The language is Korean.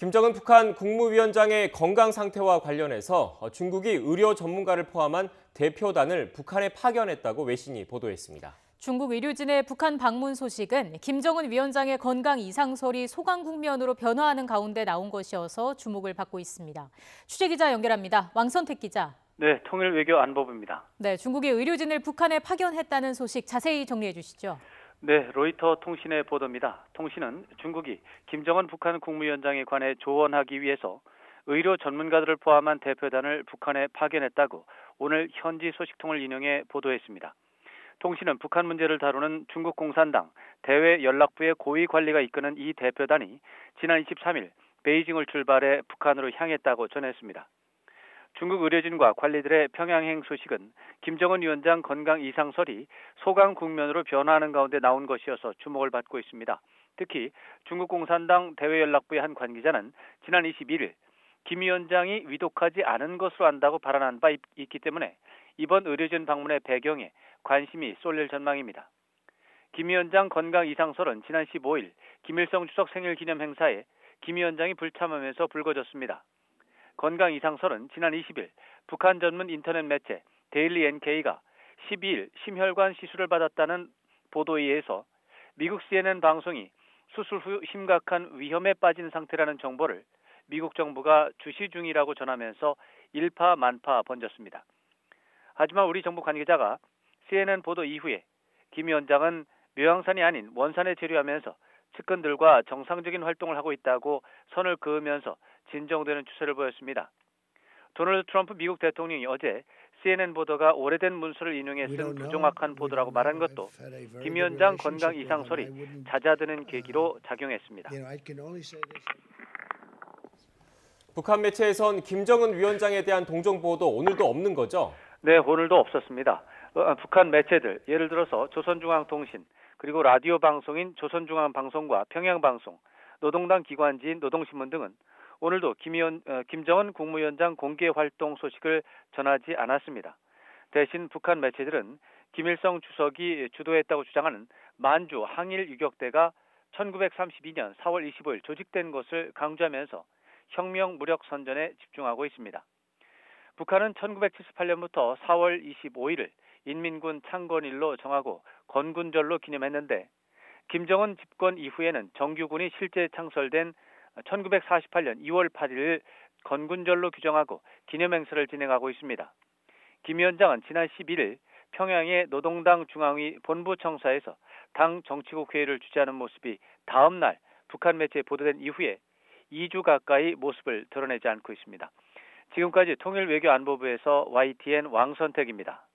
김정은 북한 국무위원장의 건강 상태와 관련해서 중국이 의료 전문가를 포함한 대표단을 북한에 파견했다고 외신이 보도했습니다. 중국 의료진의 북한 방문 소식은 김정은 위원장의 건강 이상설이 소강 국면으로 변화하는 가운데 나온 것이어서 주목을 받고 있습니다. 취재기자 연결합니다. 왕선택 기자. 네, 통일외교안보부입니다. 네, 중국이 의료진을 북한에 파견했다는 소식 자세히 정리해 주시죠. 네, 로이터 통신의 보도입니다. 통신은 중국이 김정은 북한 국무위원장에 관해 조언하기 위해서 의료 전문가들을 포함한 대표단을 북한에 파견했다고 오늘 현지 소식통을 인용해 보도했습니다. 통신은 북한 문제를 다루는 중국 공산당 대외연락부의 고위 관리가 이끄는 이 대표단이 지난 23일 베이징을 출발해 북한으로 향했다고 전했습니다. 중국 의료진과 관리들의 평양행 소식은 김정은 위원장 건강 이상설이 소강 국면으로 변화하는 가운데 나온 것이어서 주목을 받고 있습니다. 특히 중국 공산당 대외연락부의 한 관계자는 지난 21일 김 위원장이 위독하지 않은 것으로 안다고 발언한 바 있기 때문에 이번 의료진 방문의 배경에 관심이 쏠릴 전망입니다. 김 위원장 건강 이상설은 지난 15일 김일성 주석 생일 기념 행사에 김 위원장이 불참하면서 불거졌습니다. 건강 이상설은 지난 20일 북한 전문 인터넷 매체 데일리 NK가 12일 심혈관 시술을 받았다는 보도에 의해서 미국 CNN 방송이 수술 후 심각한 위험에 빠진 상태라는 정보를 미국 정부가 주시 중이라고 전하면서 일파만파 번졌습니다. 하지만 우리 정부 관계자가 CNN 보도 이후에 김 위원장은 묘양산이 아닌 원산에 체류하면서 측근들과 정상적인 활동을 하고 있다고 선을 그으면서 진정되는 추세를 보였습니다. 도널드 트럼프 미국 대통령이 어제 CNN 보도가 오래된 문서를 인용해 쓴 부정확한 보도라고 말한 것도 김 위원장 건강 이상설이 잦아드는 계기로 작용했습니다. 북한 매체에선 김정은 위원장에 대한 동정 보도 오늘도 없는 거죠? 네, 오늘도 없었습니다. 북한 매체들, 예를 들어서 조선중앙통신, 그리고 라디오 방송인 조선중앙방송과 평양방송, 노동당 기관지인 노동신문 등은 오늘도 김정은 국무위원장 공개활동 소식을 전하지 않았습니다. 대신 북한 매체들은 김일성 주석이 주도했다고 주장하는 만주 항일 유격대가 1932년 4월 25일 조직된 것을 강조하면서 혁명 무력 선전에 집중하고 있습니다. 북한은 1978년부터 4월 25일을 인민군 창건일로 정하고 건군절로 기념했는데 김정은 집권 이후에는 정규군이 실제 창설된 1948년 2월 8일을 건군절로 규정하고 기념행사를 진행하고 있습니다. 김 위원장은 지난 11일 평양의 노동당 중앙위 본부청사에서 당 정치국 회의를 주재하는 모습이 다음 날 북한 매체에 보도된 이후에 2주 가까이 모습을 드러내지 않고 있습니다. 지금까지 통일외교안보부에서 YTN 왕선택입니다.